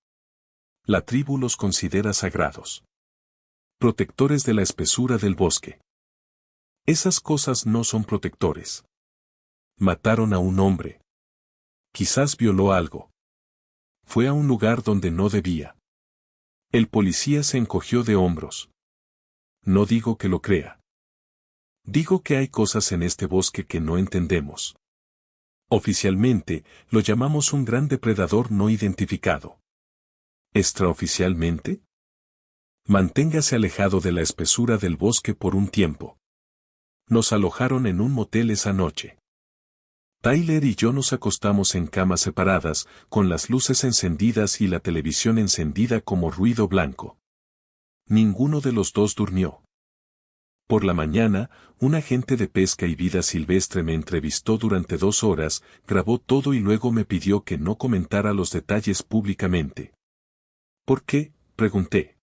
La tribu los considera sagrados. Protectores de la espesura del bosque. Esas cosas no son protectores. Mataron a un hombre. Quizás violó algo. Fue a un lugar donde no debía. El policía se encogió de hombros. No digo que lo crea. Digo que hay cosas en este bosque que no entendemos. Oficialmente, lo llamamos un gran depredador no identificado. ¿Extraoficialmente? Manténgase alejado de la espesura del bosque por un tiempo. Nos alojaron en un motel esa noche. Tyler y yo nos acostamos en camas separadas, con las luces encendidas y la televisión encendida como ruido blanco. Ninguno de los dos durmió. Por la mañana, un agente de pesca y vida silvestre me entrevistó durante 2 horas, grabó todo y luego me pidió que no comentara los detalles públicamente. ¿Por qué?, pregunté.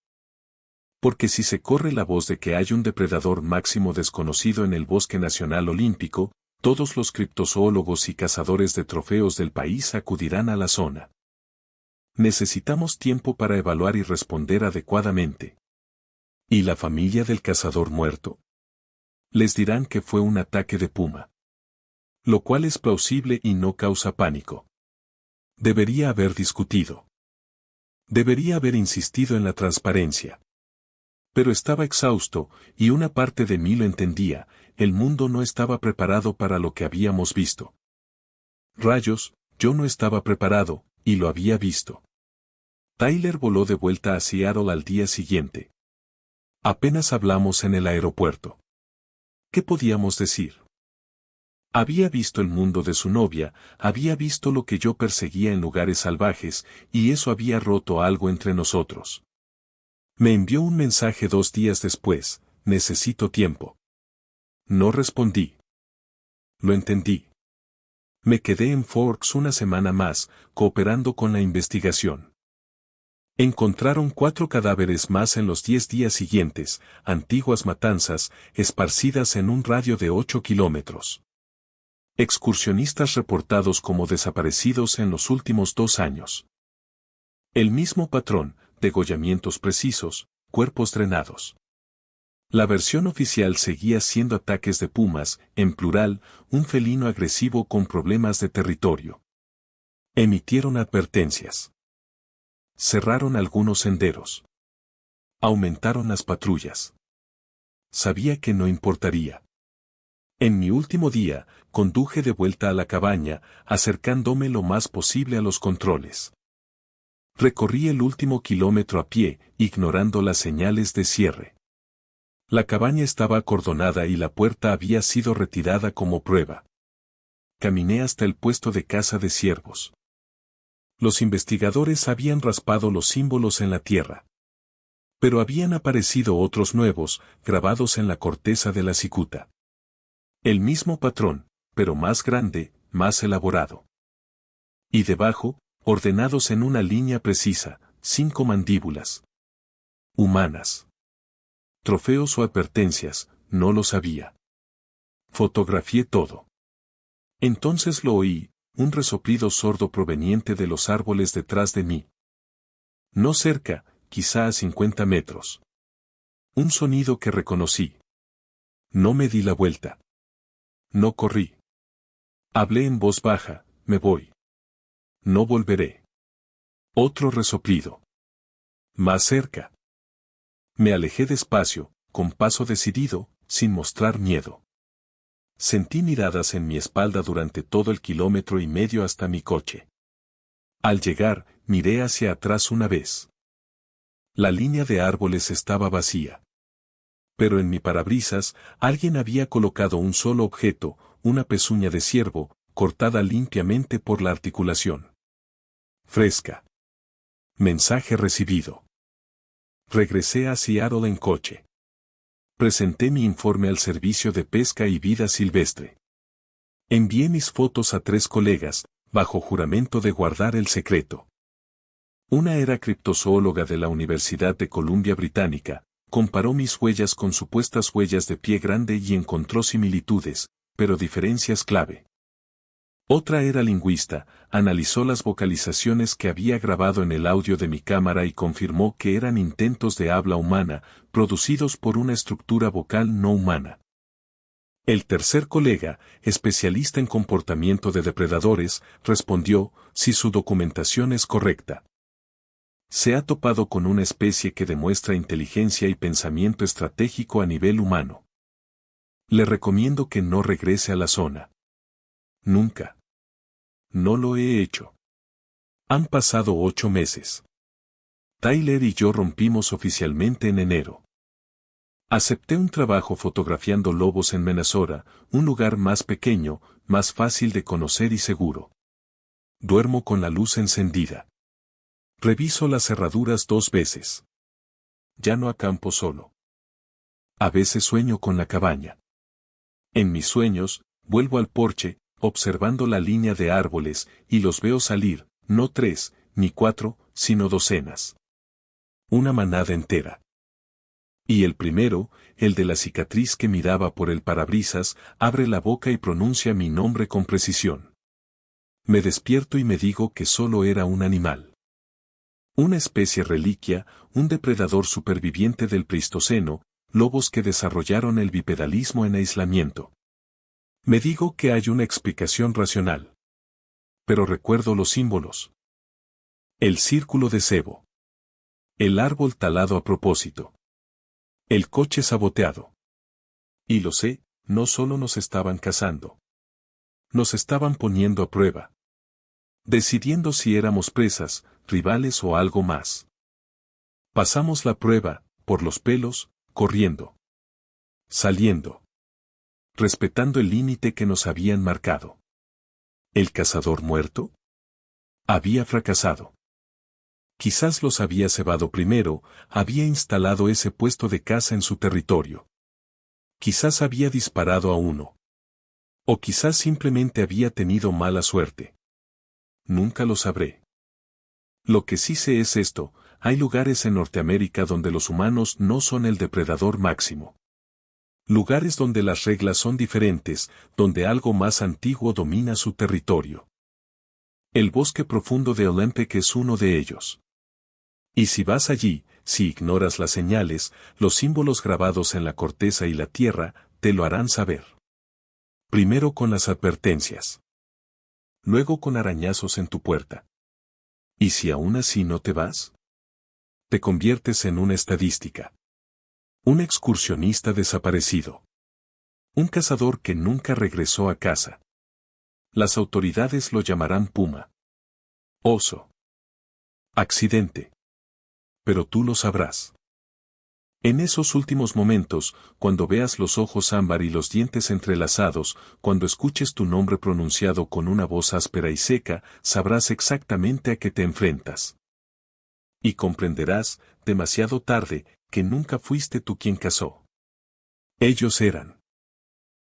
Porque si se corre la voz de que hay un depredador máximo desconocido en el Bosque Nacional Olímpico, todos los criptozoólogos y cazadores de trofeos del país acudirán a la zona. Necesitamos tiempo para evaluar y responder adecuadamente. ¿Y la familia del cazador muerto? Les dirán que fue un ataque de puma. Lo cual es plausible y no causa pánico. Debería haber discutido. Debería haber insistido en la transparencia. Pero estaba exhausto, y una parte de mí lo entendía, el mundo no estaba preparado para lo que habíamos visto. Rayos, yo no estaba preparado, y lo había visto. Tyler voló de vuelta a Seattle al día siguiente. Apenas hablamos en el aeropuerto. ¿Qué podíamos decir? Había visto el mundo de su novia, había visto lo que yo perseguía en lugares salvajes, y eso había roto algo entre nosotros. Me envió un mensaje 2 días después: necesito tiempo. No respondí. Lo entendí. Me quedé en Forks una semana más, cooperando con la investigación. Encontraron 4 cadáveres más en los 10 días siguientes, antiguas matanzas, esparcidas en un radio de 8 kilómetros. Excursionistas reportados como desaparecidos en los últimos 2 años. El mismo patrón, degollamientos precisos, cuerpos drenados. La versión oficial seguía siendo ataques de pumas, en plural, un felino agresivo con problemas de territorio. Emitieron advertencias. Cerraron algunos senderos. Aumentaron las patrullas. Sabía que no importaría. En mi último día, conduje de vuelta a la cabaña, acercándome lo más posible a los controles. Recorrí el último kilómetro a pie, ignorando las señales de cierre. La cabaña estaba acordonada y la puerta había sido retirada como prueba. Caminé hasta el puesto de caza de ciervos. Los investigadores habían raspado los símbolos en la tierra. Pero habían aparecido otros nuevos, grabados en la corteza de la cicuta. El mismo patrón, pero más grande, más elaborado. Y debajo, ordenados en una línea precisa, 5 mandíbulas. Humanas. Trofeos o advertencias, no lo sabía. Fotografié todo. Entonces lo oí, un resoplido sordo proveniente de los árboles detrás de mí. No cerca, quizá a 50 metros. Un sonido que reconocí. No me di la vuelta. No corrí. Hablé en voz baja, me voy. No volveré. Otro resoplido. Más cerca. Me alejé despacio, con paso decidido, sin mostrar miedo. Sentí miradas en mi espalda durante todo el 1,5 kilómetros hasta mi coche. Al llegar, miré hacia atrás una vez. La línea de árboles estaba vacía. Pero en mi parabrisas, alguien había colocado un solo objeto, una pezuña de ciervo, cortada limpiamente por la articulación. Fresca. Mensaje recibido. Regresé a Seattle en coche. Presenté mi informe al Servicio de Pesca y Vida Silvestre. Envié mis fotos a 3 colegas, bajo juramento de guardar el secreto. Una era criptozoóloga de la Universidad de Columbia Británica, comparó mis huellas con supuestas huellas de pie grande y encontró similitudes, pero diferencias clave. Otra era lingüista, analizó las vocalizaciones que había grabado en el audio de mi cámara y confirmó que eran intentos de habla humana, producidos por una estructura vocal no humana. El tercer colega, especialista en comportamiento de depredadores, respondió, si su documentación es correcta. Se ha topado con una especie que demuestra inteligencia y pensamiento estratégico a nivel humano. Le recomiendo que no regrese a la zona. Nunca. No lo he hecho. Han pasado 8 meses. Tyler y yo rompimos oficialmente en enero. Acepté un trabajo fotografiando lobos en Minnesota, un lugar más pequeño, más fácil de conocer y seguro. Duermo con la luz encendida. Reviso las cerraduras 2 veces. Ya no acampo solo. A veces sueño con la cabaña. En mis sueños, vuelvo al porche, observando la línea de árboles, y los veo salir, no 3, ni 4, sino docenas. Una manada entera. Y el primero, el de la cicatriz que miraba por el parabrisas, abre la boca y pronuncia mi nombre con precisión. Me despierto y me digo que solo era un animal. Una especie reliquia, un depredador superviviente del Pleistoceno, lobos que desarrollaron el bipedalismo en aislamiento. Me digo que hay una explicación racional. Pero recuerdo los símbolos. El círculo de cebo. El árbol talado a propósito. El coche saboteado. Y lo sé, no solo nos estaban cazando. Nos estaban poniendo a prueba. Decidiendo si éramos presas, rivales o algo más. Pasamos la prueba, por los pelos, corriendo. Saliendo. Respetando el límite que nos habían marcado. ¿El cazador muerto? Había fracasado. Quizás los había cebado primero, había instalado ese puesto de caza en su territorio. Quizás había disparado a uno. O quizás simplemente había tenido mala suerte. Nunca lo sabré. Lo que sí sé es esto, Hay lugares en Norteamérica donde los humanos no son el depredador máximo. Lugares donde las reglas son diferentes, donde algo más antiguo domina su territorio. El bosque profundo de Olympic es uno de ellos. Y si vas allí, si ignoras las señales, los símbolos grabados en la corteza y la tierra, te lo harán saber. Primero con las advertencias. Luego con arañazos en tu puerta. ¿Y si aún así no te vas? Te conviertes en una estadística. Un excursionista desaparecido. Un cazador que nunca regresó a casa. Las autoridades lo llamarán puma. Oso. Accidente. Pero tú lo sabrás. En esos últimos momentos, cuando veas los ojos ámbar y los dientes entrelazados, cuando escuches tu nombre pronunciado con una voz áspera y seca, sabrás exactamente a qué te enfrentas. Y comprenderás, demasiado tarde, que nunca fuiste tú quien cazó. Ellos eran.